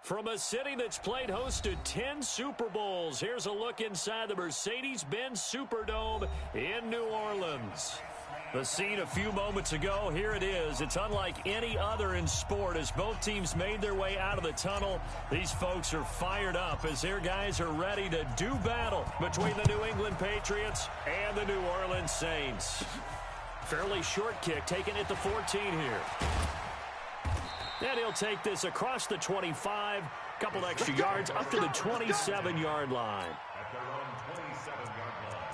From a city that's played host to 10 Super Bowls, here's a look inside the Mercedes-Benz Superdome in New Orleans. The scene a few moments ago, here it is. It's unlike any other in sport as both teams made their way out of the tunnel. These folks are fired up as their guys are ready to do battle between the New England Patriots and the New Orleans Saints. Fairly short kick, taking it to 14 here. And he'll take this across the 25, couple extra yards up to the 27-yard line. At their own 27-yard line.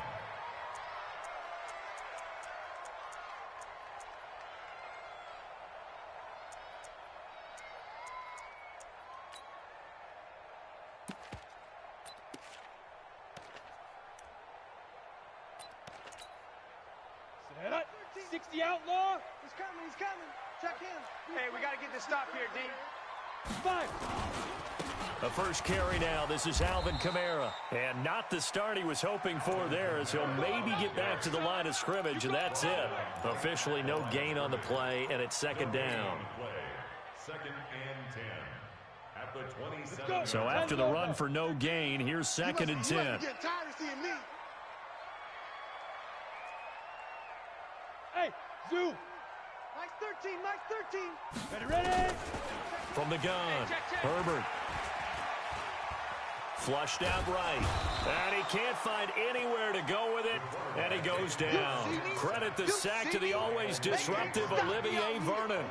Set up. 60 outlaw. He's coming. Check him. Hey, we got to get this stop here, D. 5. The first carry now. This is Alvin Kamara. And not the start he was hoping for there as he'll maybe get back to the line of scrimmage, and that's it. Officially no gain on the play, and it's second down. Second and 10. At the 27. So after the run for no gain, here's second and 10. You must be getting tired of seeing me. Hey, Zoo. Mike 13. Ready. From the gun, Herbert. Flushed out right. And he can't find anywhere to go with it. And he goes down. Credit the sack to the always disruptive Olivier Vernon.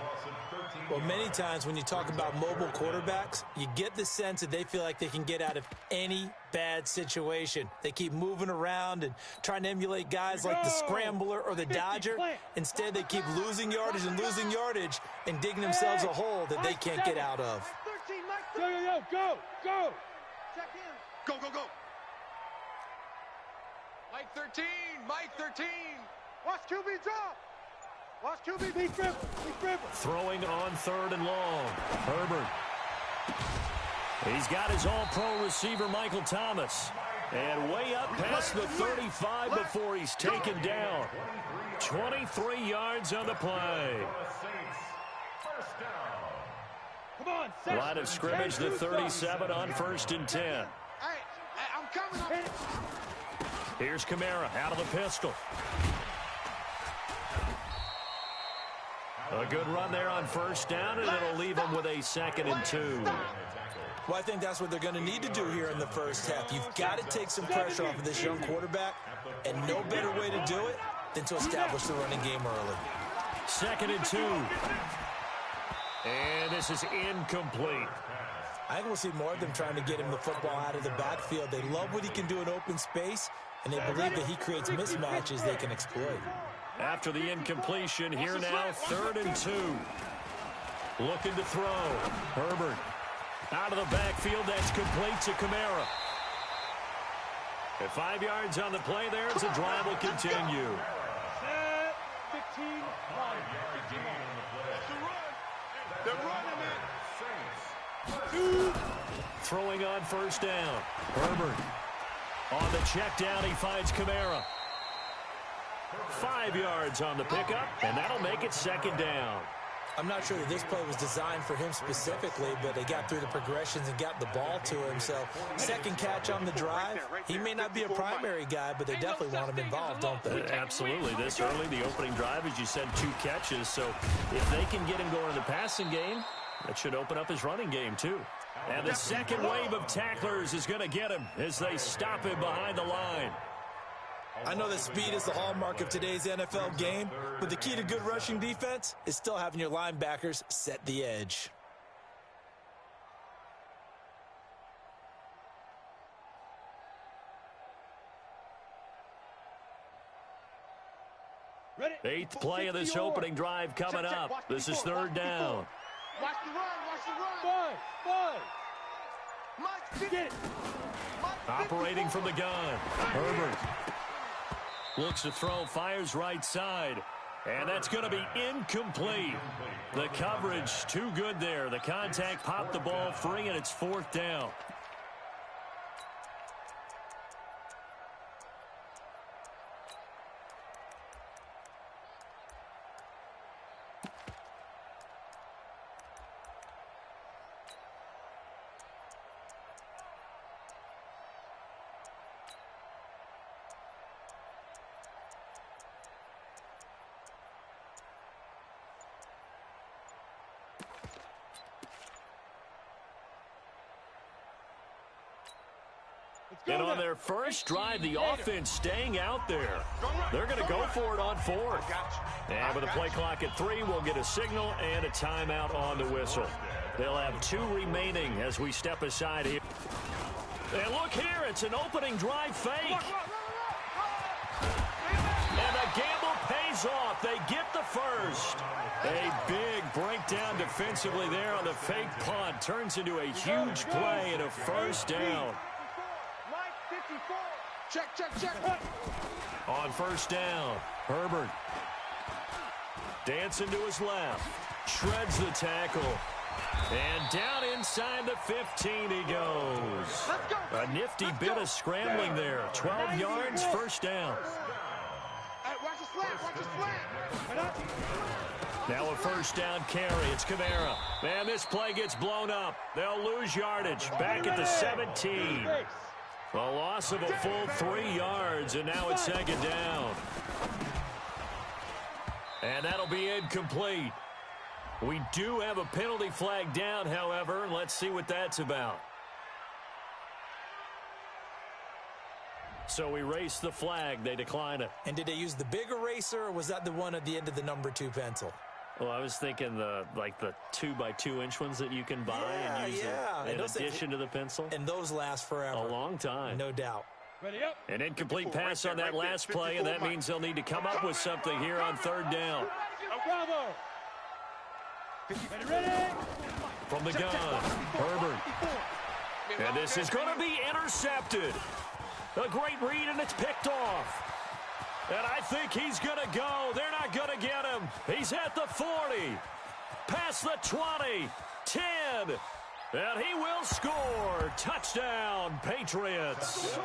Well, many times when you talk about mobile quarterbacks, you get the sense that they feel like they can get out of any bad situation. They keep moving around and trying to emulate guys like the Scrambler or the Dodger. Instead, they keep losing yardage and digging themselves a hole that they can't get out of. Go. Check him. Go. Mike 13. Watch QB drop. Watch QB. Big dribble. Throwing on third and long. Herbert. He's got his all-pro receiver, Michael Thomas. And way up past the 35 before he's taken down. 23 yards on the play. Come on, Line of scrimmage, the 37 on first and 10. Hey, I'm coming. Here's Kamara out of the pistol. A good run there on first down, and it'll leave them with a second and 2. Well, I think that's what they're going to need to do here in the first half. You've got to take some pressure off of this young quarterback, and no better way to do it than to establish the running game early. Second and 2. And this is incomplete. I think we'll see more of them trying to get him the football out of the backfield. They love what he can do in open space, and they believe that he creates mismatches they can exploit. After the incompletion, here now, third and 2. Looking to throw. Herbert out of the backfield. That's complete to Kamara. At 5 yards on the play there, as the drive will continue. 15. They're running it. Throwing on first down. Herbert on the check down. He finds Kamara. 5 yards on the pickup, and that'll make it second down. I'm not sure that this play was designed for him specifically, but they got through the progressions and got the ball to him. So second catch on the drive. He may not be a primary guy, but they definitely want him involved, don't they? Absolutely. This early, the opening drive, as you said, 2 catches. So if they can get him going in the passing game, that should open up his running game too. And the second wave of tacklers is going to get him as they stop him behind the line. I know that speed is the hallmark of today's NFL game, but the key to good rushing defense is still having your linebackers set the edge. Ready. 8th play of this opening drive coming up. This is third down. Watch the run. 5. Mike, Get it. Operating from the gun. Herbert looks to throw, fires right side. And that's going to be incomplete. The coverage too good there. The contact popped the ball free, and it's 4th down. And on their first drive, the offense staying out there. They're going to go for it on fourth. And with a play clock at 3, we'll get a signal and a timeout on the whistle. They'll have 2 remaining as we step aside here. And look here, it's an opening drive fake. And the gamble pays off. They get the first. A big breakdown defensively there on the fake punt. Turns into a huge play and a first down. Check. On first down, Herbert. Dancing to his left. Shreds the tackle. And down inside the 15 he goes. A nifty bit of scrambling there. 12 yards, first down. Hey, watch the slant. Now a first down carry. It's Kamara. Man, this play gets blown up. They'll lose yardage. Back at the 17. A loss of a full 3 yards, and now it's second down. And that'll be incomplete. We do have a penalty flag down, however. Let's see what that's about. So we race the flag. They decline it. And did they use the big eraser, or was that the one at the end of the number 2 pencil? Well, I was thinking the 2x2-inch ones that you can buy and use in addition to the pencil. And those last forever. A long time. No doubt. Ready up. An incomplete pass on that last play, and that means they'll need to come up with something here on third down. Bravo. Ready. From the gun, Herbert. And this is going to be intercepted. A great read, and it's picked off. And I think he's going to go. They're not going to get him. He's at the 40. Past the 20. 10. And he will score. Touchdown, Patriots.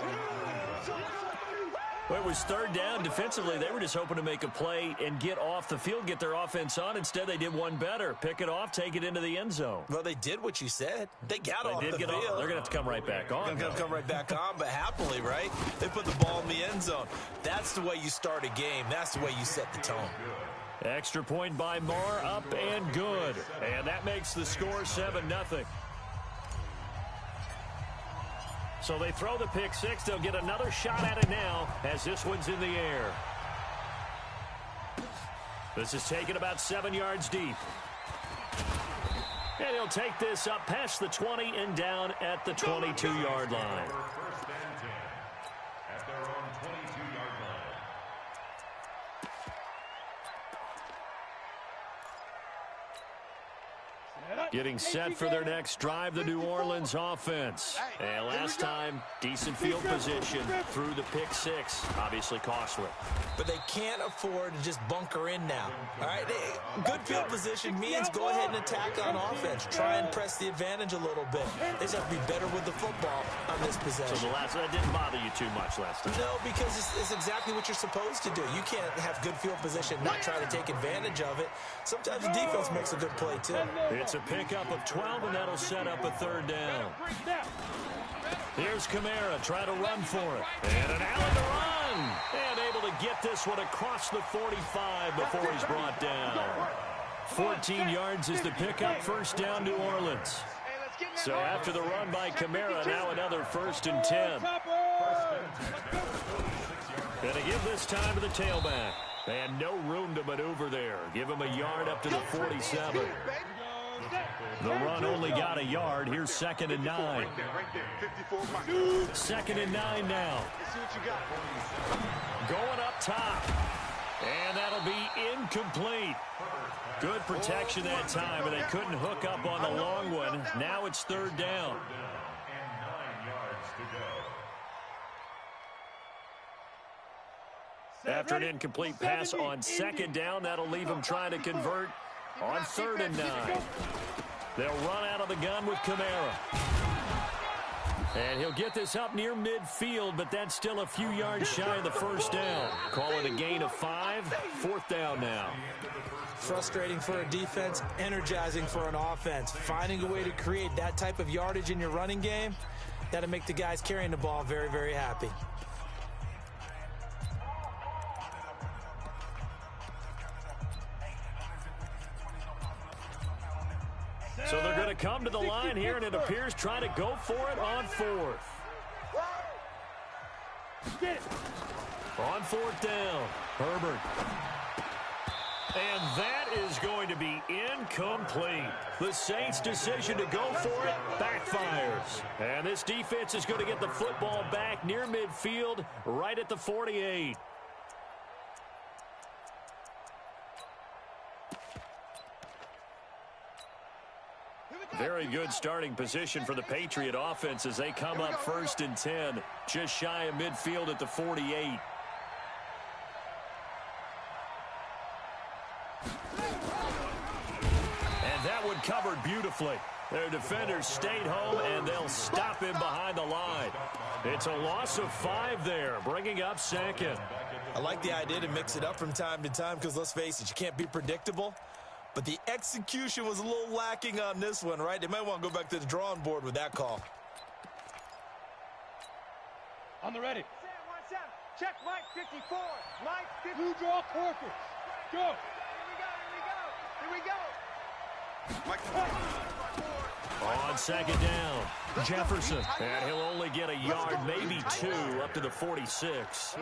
Well, it was third down. Defensively, they were just hoping to make a play and get off the field, get their offense on. Instead, they did one better. Pick it off, take it into the end zone. Well, they did what you said. They got off the field. They're going to have to come right back on. They're going to come right back on, but happily, right? They put the ball in the end zone. That's the way you start a game. That's the way you set the tone. Extra point by Marr, up and good. And that makes the score 7-0. So they throw the pick six. They'll get another shot at it now as this one's in the air. This is taken about 7 yards deep. And he'll take this up past the 20 and down at the 22-yard line. First and 10 at their own 22-yard line. Getting set for their next drive, the New Orleans offense. And last time, decent field position through the pick six. Obviously costly. But they can't afford to just bunker in now. All right, good field position means go ahead and attack on offense. Try and press the advantage a little bit. They just have to be better with the football on this possession. So that didn't bother you too much last time? No, because it's exactly what you're supposed to do. You can't have good field position and not try to take advantage of it. Sometimes the defense makes a good play, too. It's a pickup of 12, and that'll set up a third down. Here's Kamara, try to run for it. And an Allen to run. And able to get this one across the 45 before he's brought down. 14 yards is the pickup, first down, New Orleans. So after the run by Kamara, now another 1st and 10. Gonna give this time to the tailback. And no room to maneuver there. Give him a yard up to the 47. The run only got a yard. Here's 2nd and 9. 2nd and 9 now. Going up top. And that'll be incomplete. Good protection that time, but they couldn't hook up on the long one. Now it's 3rd down. And 9 yards to go. After an incomplete pass on 2nd down, that'll leave them trying to convert on 3rd and 9. They'll run out of the gun with Kamara. And he'll get this up near midfield, but that's still a few yards shy of the 1st down. Call it a gain of 5. 4th down now. Frustrating for a defense, energizing for an offense. Finding a way to create that type of yardage in your running game, that'll make the guys carrying the ball very, very happy. So they're going to come to the line here, and it appears trying to go for it on 4th. Get it. On fourth down, Herbert. And that is going to be incomplete. The Saints' decision to go for it backfires. And this defense is going to get the football back near midfield, right at the 48. Very good starting position for the Patriot offense as they come up 1st and 10, just shy of midfield at the 48. And that one covered beautifully. Their defenders stayed home, and they'll stop him behind the line. It's a loss of 5 there, bringing up 2nd. I like the idea to mix it up from time to time because, let's face it, you can't be predictable. But the execution was a little lacking on this one, right? They might want to go back to the drawing board with that call. On the ready. Check Mike 54. Mike 54. Blue draw Corker. Go. Here we go. Mike. On 2nd down, Jefferson. And he'll only get a yard, maybe 2, up to the 46.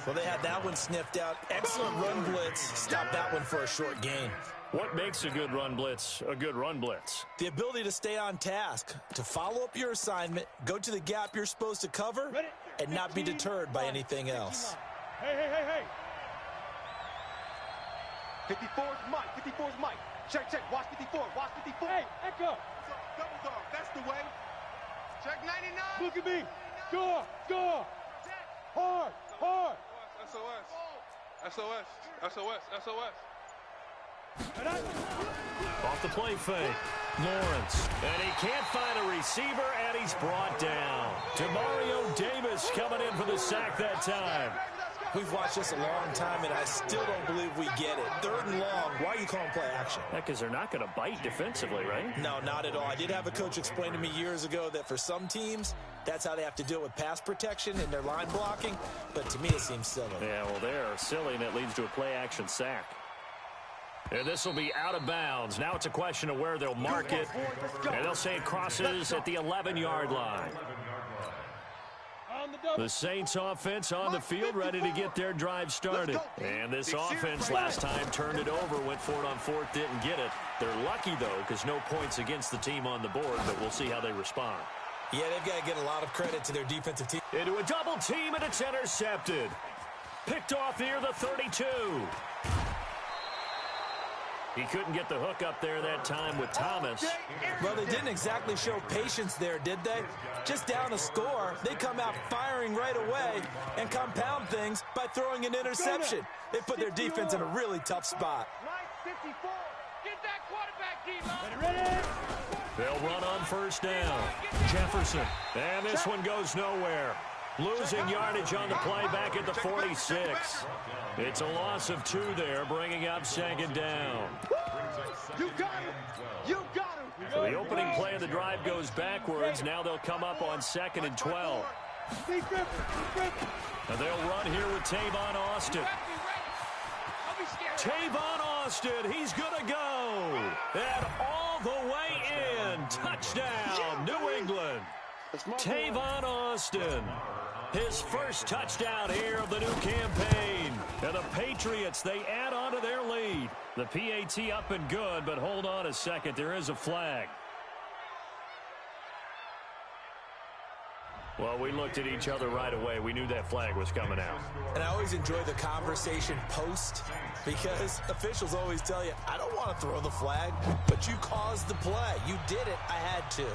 Well, they had that one sniffed out. Excellent run blitz. Stop that one for a short gain. What makes a good run blitz a good run blitz? The ability to stay on task, to follow up your assignment, go to the gap you're supposed to cover, and not be deterred by anything else. Hey. 54's Mike. 54's Mike. Check. Watch 54. Watch 54. Hey, Echo. Double dog. That's the way. Check 99. Look at me. Score. Hard. SOS. Off the play fake, Lawrence. And he can't find a receiver, and he's brought down. Demario Davis coming in for the sack that time. We've watched this a long time, and I still don't believe we get it. 3rd and long. Why are you calling play action? Because they're not going to bite defensively, right? No, not at all. I did have a coach explain to me years ago that for some teams, that's how they have to deal with pass protection and their line blocking. But to me, it seems silly. Yeah, well, they're silly, and it leads to a play-action sack. And this will be out of bounds. Now it's a question of where they'll mark it. And they'll say it crosses at the 11-yard line. The Saints offense on the field, ready to get their drive started. And this offense last time turned it over, went for it on 4th, didn't get it. They're lucky, though, because no points against the team on the board, but we'll see how they respond. Yeah, they've got to get a lot of credit to their defensive team. Into a double team, and it's intercepted. Picked off near the 32. He couldn't get the hook up there that time with Thomas. Well, they didn't exactly show patience there, did they? Just down a score, they come out firing right away and compound things by throwing an interception. They put their defense in a really tough spot. Mike 54. Get that quarterback, D-Lo. Ready. They'll run on 1st down. Jefferson. And this one goes nowhere. Losing yardage on the play back at the 46. It's a loss of 2 there, bringing up 2nd down. You got him. So the opening play of the drive goes backwards. Now they'll come up on 2nd and 12. And they'll run here with Tavon Austin. Tavon Austin, he's going to go. And all the way in. Touchdown, New England. Tavon Austin. His first touchdown here of the new campaign. And the Patriots, they add on to their lead. The PAT up and good, but hold on a second. There is a flag. Well, we looked at each other right away. We knew that flag was coming out. And I always enjoy the conversation post because officials always tell you, I don't want to throw the flag, but you caused the play. You did it. I had to.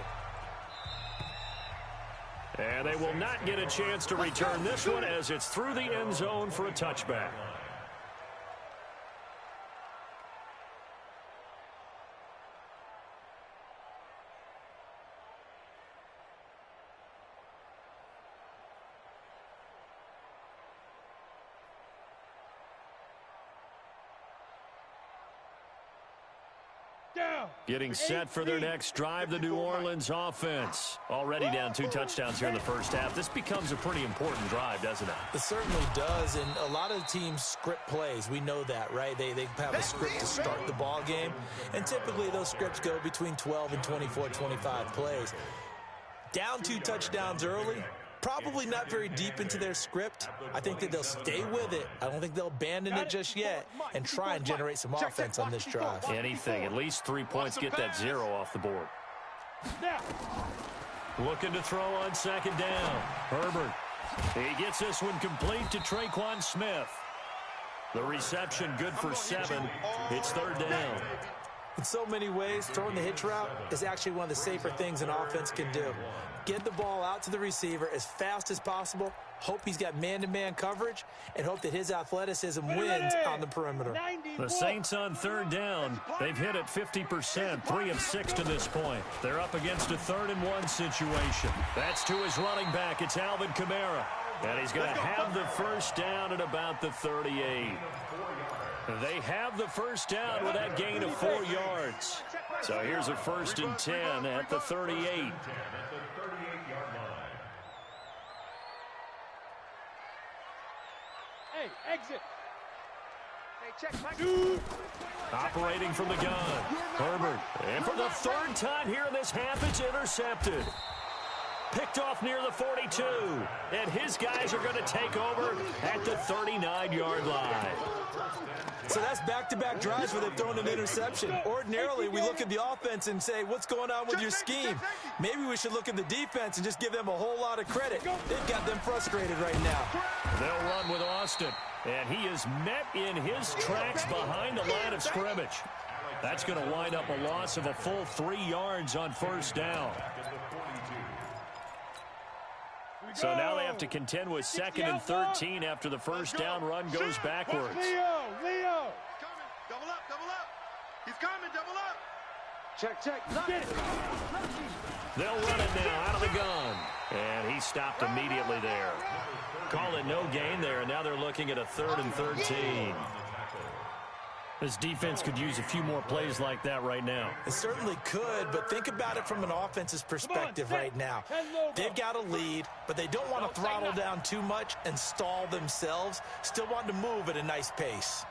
And they will not get a chance to return this one as it's through the end zone for a touchback. Getting set for their next drive, the New Orleans offense. Already down 2 touchdowns here in the first half. This becomes a pretty important drive, doesn't it? It certainly does, and a lot of teams script plays. We know that, right? They have a script to start the ball game, and typically those scripts go between 12 and 24, 25 plays. Down 2 touchdowns early, probably not very deep into their script. I think that they'll stay with it. I don't think they'll abandon it just yet and try and generate some offense on this drive. Anything, at least 3 points, get that 0 off the board. Looking to throw on second down. Herbert. He gets this one complete to Traquan Smith. The reception good for 7. It's third down. In so many ways, throwing the hitch route is actually one of the safer things an offense can do. Get the ball out to the receiver as fast as possible, hope he's got man-to-man coverage, and hope that his athleticism wins on the perimeter. The Saints on third down. They've hit it 50%, 3 of 6 to this point. They're up against a 3rd-and-1 situation. That's to his running back. It's Alvin Kamara. And he's going to have the first down at about the 38. They have the first down with that gain of 4 yards. So here's a 1st and 10 at the 38. Hey, exit. Operating from the gun. Herbert. And for the 3rd time here in this half, it's intercepted. Picked off near the 42. And his guys are going to take over at the 39-yard line. So that's back-to-back drives where they've thrown an interception. Ordinarily, we look at the offense and say, what's going on with your scheme? Maybe we should look at the defense and just give them a whole lot of credit. They've got them frustrated right now. They'll run with Austin. And he is met in his tracks behind the line of scrimmage. That's going to wind up a loss of a full 3 yards on first down. So now they have to contend with 2nd and 13 after the first down run goes backwards. Leo! He's coming. Double up, double up. He's coming, double up. Check. They'll run it now out of the gun. And he stopped immediately there. Call it no gain there, and now they're looking at a 3rd and 13. This defense could use a few more plays like that right now. It certainly could, but think about it from an offense's perspective right now. They've got a lead, but they don't want to throttle down too much and stall themselves. Still want to move at a nice pace.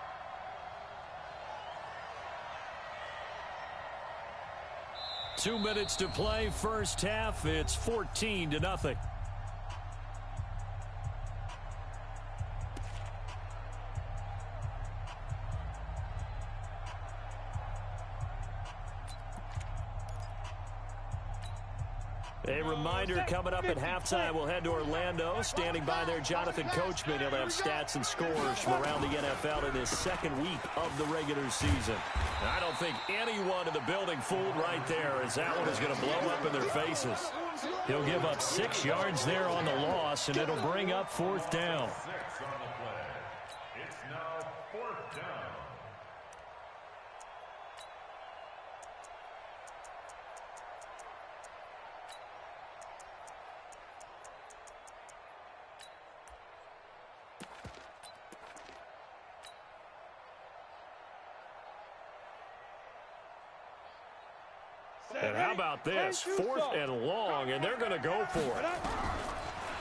Two minutes to play, first half. It's 14-0. A reminder, coming up at halftime, we'll head to Orlando. Standing by there, Jonathan Coachman. He'll have stats and scores from around the NFL in his 2nd week of the regular season. I don't think anyone in the building fooled right there, as that one is going to blow up in their faces. He'll give up 6 yards there on the loss, and it'll bring up 4th down. It's now 4th down. And how about this? 4th and long, and they're going to go for it.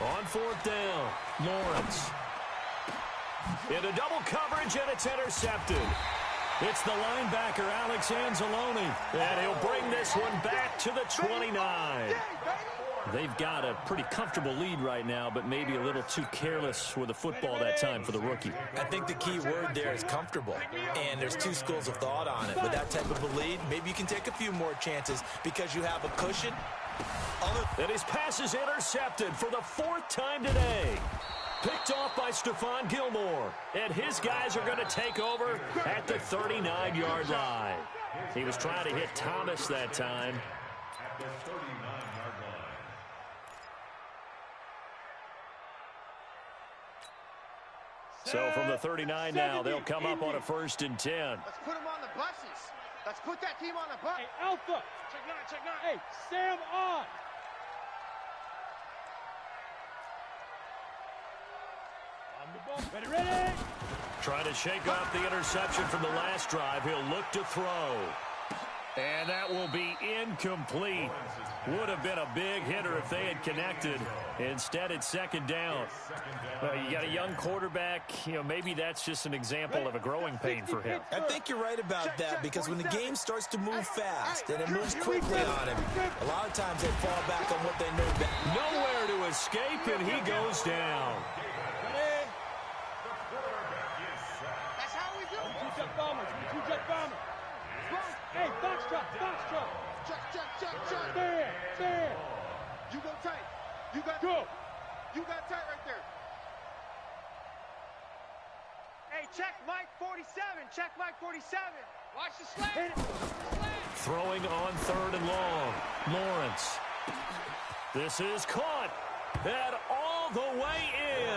On 4th down, Lawrence. Into double coverage, and it's intercepted. It's the linebacker, Alex Anzalone, and he'll bring this one back to the 29. They've got a pretty comfortable lead right now, but maybe a little too careless with the football that time for the rookie. I think the key word there is comfortable, and there's 2 schools of thought on it. With that type of a lead, maybe you can take a few more chances because you have a cushion. And his pass is intercepted for the 4th time today. Picked off by Stephon Gilmore, and his guys are going to take over at the 39-yard line. He was trying to hit Thomas that time. At the 39-yard line. So from the 39 now, they'll come up on a 1st and 10. Let's put him on the buses. Let's put that team on the bus. Hey, Alpha! Check 9. Hey, Sam on! Ready! Trying to shake off the interception from the last drive. He'll look to throw. And that will be incomplete. Would have been a big hitter if they had connected. Instead, it's second down. Well, you got a young quarterback. Maybe that's just an example of a growing pain for him. I think you're right about that, because when the game starts to move fast and it moves quickly on him, a lot of times they fall back on what they know best. Nowhere to escape, and he goes down. That's how we do it. Two-jet bombers. Two-jet bombers. Hey, foxtrot. Check. There. You go tight. You got Go. You got tight right there. Hey, check Mike 47. Check Mike 47. Watch the slant. Throwing on 3rd and long. Lawrence. This is caught. And all the way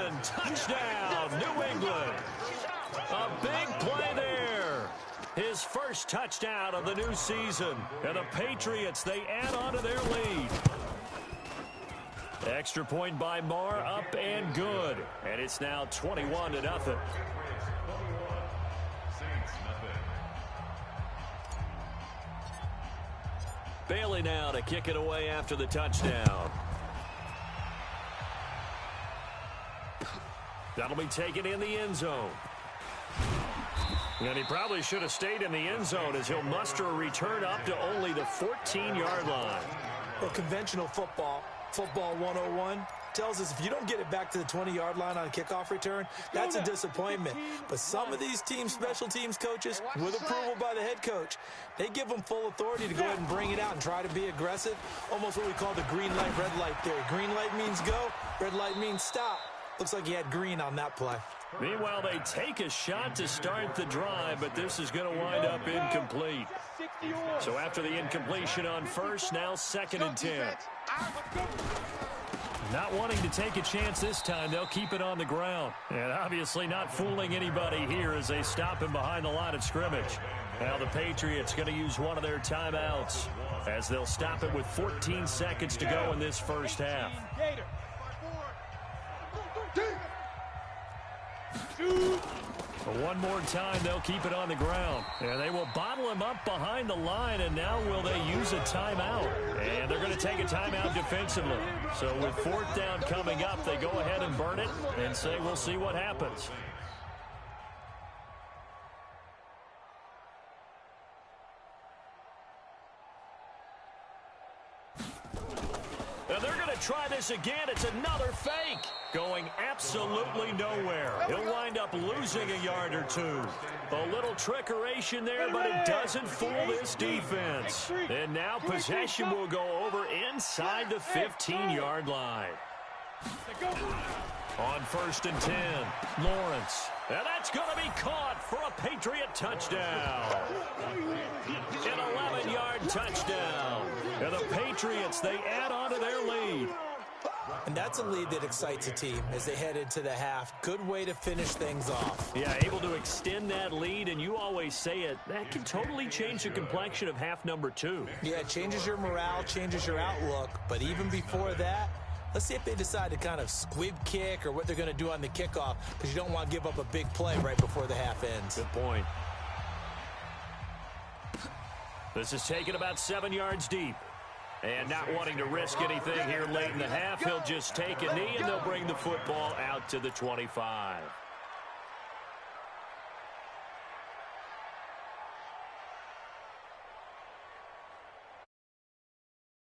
in. Touchdown, New England. A big play there. His first touchdown of the new season. And the Patriots, they add on to their lead. Extra point by Marr, up and good. And it's now 21-0. Bailey now to kick it away after the touchdown. That'll be taken in the end zone. And he probably should have stayed in the end zone, as he'll muster a return up to only the 14-yard line. Well, conventional football 101, tells us if you don't get it back to the 20-yard line on a kickoff return, that's a disappointment. But some of these special teams coaches, with approval by the head coach, they give them full authority to go ahead and bring it out and try to be aggressive. Almost what we call the green light, red light theory. Green light means go, red light means stop. Looks like he had green on that play. Meanwhile, they take a shot to start the drive, but this is going to wind up incomplete. So after the incompletion on first, now 2nd and 10. Not wanting to take a chance this time, they'll keep it on the ground. And obviously not fooling anybody here as they stop him behind the line of scrimmage. Now the Patriots going to use one of their timeouts, as they'll stop it with 14 seconds to go in this first half. One more time, they'll keep it on the ground. And they will bottle him up behind the line, and now will they use a timeout? And they're going to take a timeout defensively. So with 4th down coming up, they go ahead and burn it and say we'll see what happens. And they're going to try this again. It's another fake. Going absolutely nowhere. He'll wind up losing a yard or two. A little trickeration there, but it doesn't fool this defense. And now possession will go over inside the 15-yard line. On 1st and 10, Lawrence. And that's going to be caught for a Patriot touchdown. An 11-yard touchdown. And the Patriots, they add on to their lead. And that's a lead that excites a team as they head into the half. Good way to finish things off. Yeah, able to extend that lead, and you always say it, that can totally change the complexion of half number 2. Yeah, it changes your morale, changes your outlook. But even before that, let's see if they decide to kind of squib kick or what they're going to do on the kickoff, because you don't want to give up a big play right before the half ends. Good point. This is taken about 7 yards deep. And not wanting to risk anything here late in the half, he'll just take a knee, and they'll bring the football out to the 25.